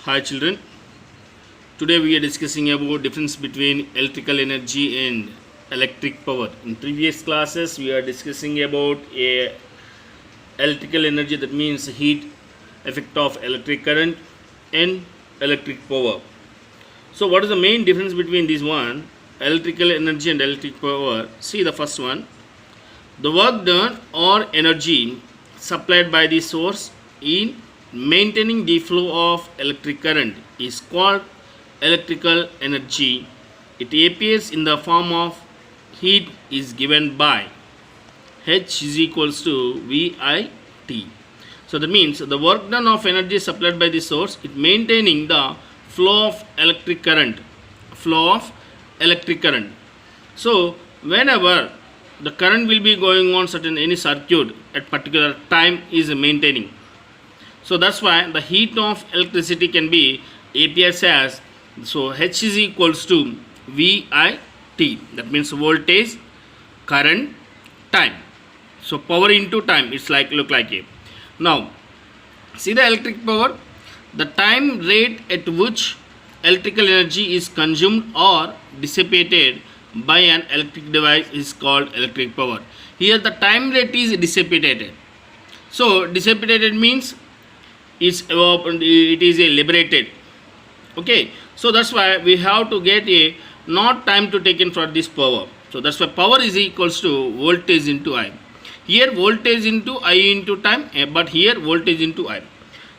Hi children, today we are discussing about difference between electrical energy and electric power. In previous classes we are discussing about a electrical energy, that means heat effect of electric current and electric power. So what is the main difference between these one, electrical energy and electric power? See the first one, the work done or energy supplied by the source in maintaining the flow of electric current is called electrical energy. It appears in the form of heat is given by H is equals to VIT. So that means the work done of energy supplied by the source, it maintaining the flow of electric current. So whenever the current will be going on certain any circuit at particular time is maintaining. So that's why the heat of electricity can be appears as, so H is equals to VIT, that means voltage, current, time. So power into time, it's like look like a. Now see the electric power, the time rate at which electrical energy is consumed or dissipated by an electric device is called electric power. Here the time rate is dissipated. So dissipated means it is a liberated. Okay, so that's why we have to get a not time to take in for this power. So that's why power is equals to voltage into I. Here voltage into I into time, but here voltage into I.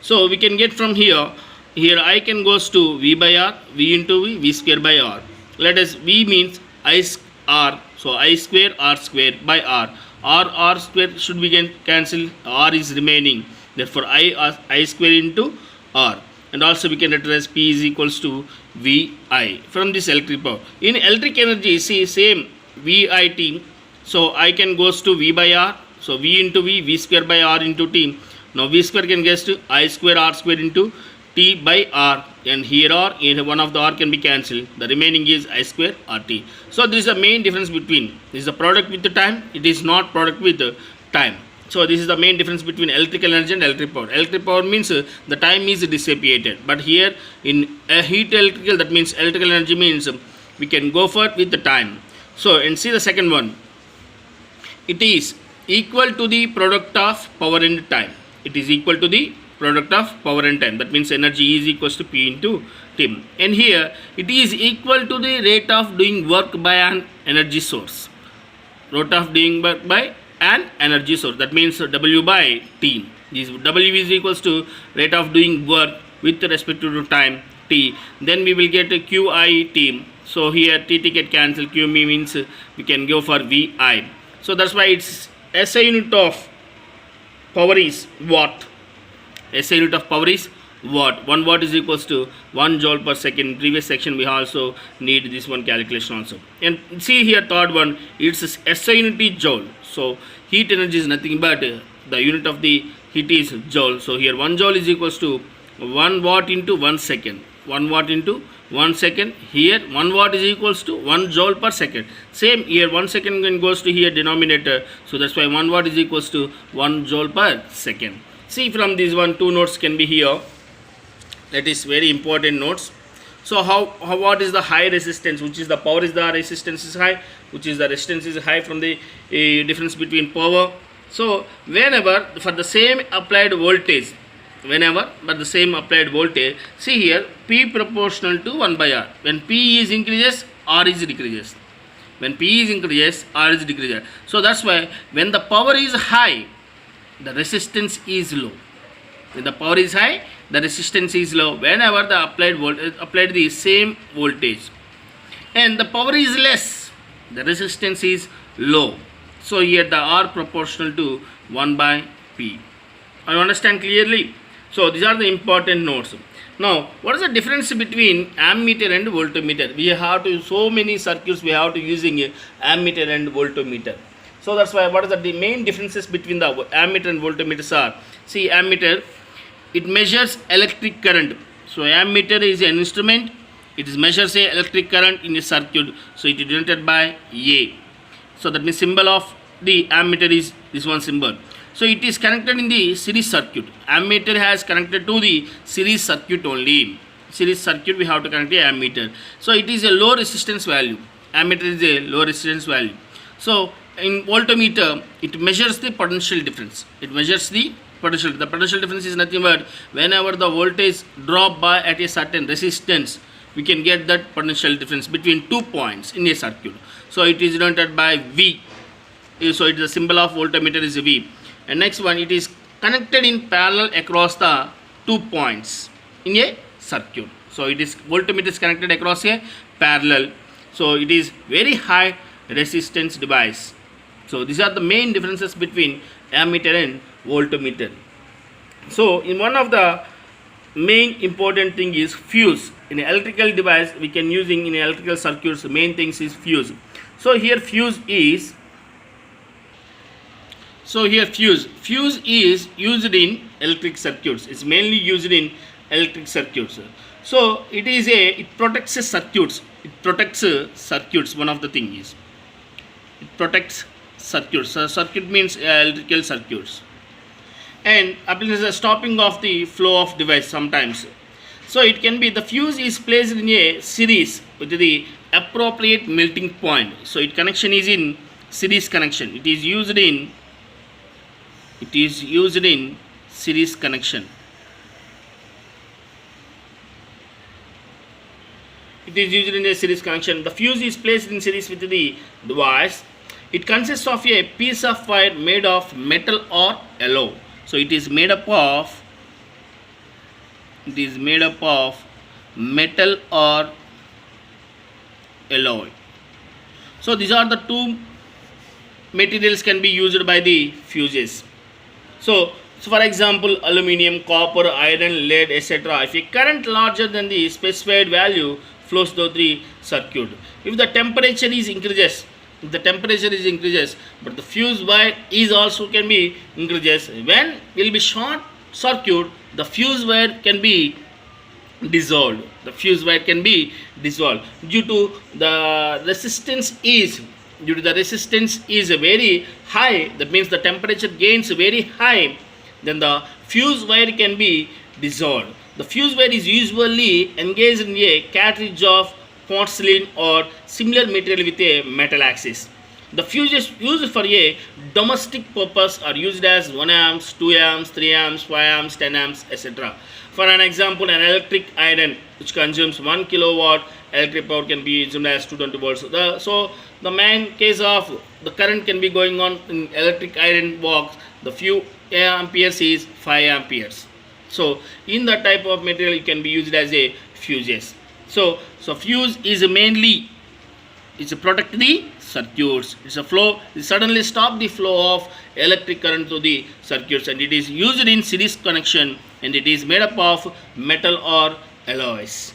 So we can get from here I can goes to V by R, V into V, V square by R. Let us, V means I R, so I square R square by R. R square should be cancelled, R is remaining. Therefore I square into R. And also we can write as P is equals to VI from this electric power. In electric energy, see same VIT. So I can goes to V by R. So V into V, V square by R into T. Now V square can get to I square R square into T by R, and here R, in one of the R can be cancelled. The remaining is I square RT. So this is the main difference between, this is the product with the time, it is not product with the time. So this is the main difference between electrical energy and electric power. Electric power means the time is dissipated, but here in a heat electrical, that means electrical energy means we can go for with the time. So and see the second one, it is equal to the product of power and time. It is equal to the product of power and time, that means energy is equals to P into T. And here it is equal to the rate of doing work by an energy source. Rate of doing work by an energy source, that means W by T. This W is equals to rate of doing work with respect to time T. Then we will get a QIT. So here T get cancelled, Q means we can go for VI. So that's why it's SI unit of power is watt. SI unit of power is watt. 1 watt is equals to 1 joule per second. In previous section we also need this one calculation also. And see here third one, it's SI unit is joule. So heat energy is nothing but the unit of the heat is joule. So here 1 joule is equals to 1 watt into 1 second. 1 watt into 1 second. Here 1 watt is equals to 1 joule per second. Same here 1 second goes to here denominator. So that's why 1 watt is equals to 1 joule per second. See from this one, two notes can be here. That is very important notes. So how what is the high resistance, which is the power is the resistance is high, which is the resistance is high from the difference between power. So whenever for the same applied voltage, see here P proportional to 1 by R. When P is increases, R is decreases. When P is increases, R is decreases. So that's why when the power is high, the resistance is low. When the power is high, the resistance is low. Whenever the applied the same voltage, and the power is less, the resistance is low. So here the R proportional to 1 by P. I understand clearly. So these are the important notes. Now what is the difference between ammeter and voltmeter? We have to so many circuits we have to using ammeter and voltmeter. So that's why what is the main differences between the ammeter and voltmeters are. See ammeter, it measures electric current. So ammeter is an instrument, it measures a electric current in a circuit. So it is denoted by A. So that means symbol of the ammeter is this one symbol. So it is connected in the series circuit. Ammeter has connected to the series circuit only. Series circuit we have to connect the ammeter. So it is a low resistance value. Ammeter is a low resistance value. So in voltmeter it measures the potential difference. It measures the potential. The potential difference is nothing but whenever the voltage drop by at a certain resistance, we can get that potential difference between 2 points in a circuit. So it is denoted by V. So it is the symbol of voltmeter is V. And next one, it is connected in parallel across the 2 points in a circuit. So it is voltmeter is connected across a parallel. So it is very high resistance device. So these are the main differences between ammeter and voltmeter. So in one of the main important thing is fuse. In an electrical device we can using in electrical circuits, the main things is fuse. So here fuse is fuse is used in electric circuits. It's mainly used in electric circuits. So it protects circuits. It protects circuits. One of the thing is it protects circuits. So circuit means electrical circuits. And applies a stopping of the flow of device sometimes. So it can be the fuse is placed in a series with the appropriate melting point. So its connection is in series connection. It is used in series connection. It is used in a series connection. The fuse is placed in series with the device. It consists of a piece of wire made of metal or alloy. So it is made up of metal or alloy. So these are the two materials can be used by the fuses. So for example, aluminium, copper, iron, lead, etc. If a current larger than the specified value flows through the circuit, if the temperature is increases, but the fuse wire is also can be increases. When will be short circuit, the fuse wire can be dissolved. Due to the resistance is very high. That means the temperature gains very high. Then the fuse wire can be dissolved. The fuse wire is usually engaged in a cartridge of porcelain or similar material with a metal axis. The fuses used for a domestic purpose are used as 1 amps, 2 amps, 3 amps, 5 amps, 10 amps, etc. For an example, an electric iron which consumes 1 kilowatt electric power can be used as 220 volts. So the main case of the current can be going on in electric iron box, the few amperes is 5 amperes. So in that type of material it can be used as a fuses. So fuse is mainly to protect the circuits. It's a flow. It suddenly stop the flow of electric current to the circuits, and it is used in series connection, and it is made up of metal or alloys.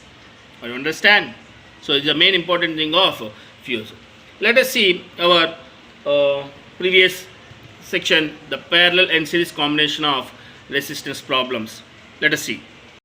You understand? So it's the main important thing of fuse. Let us see our previous section, the parallel and series combination of resistance problems. Let us see.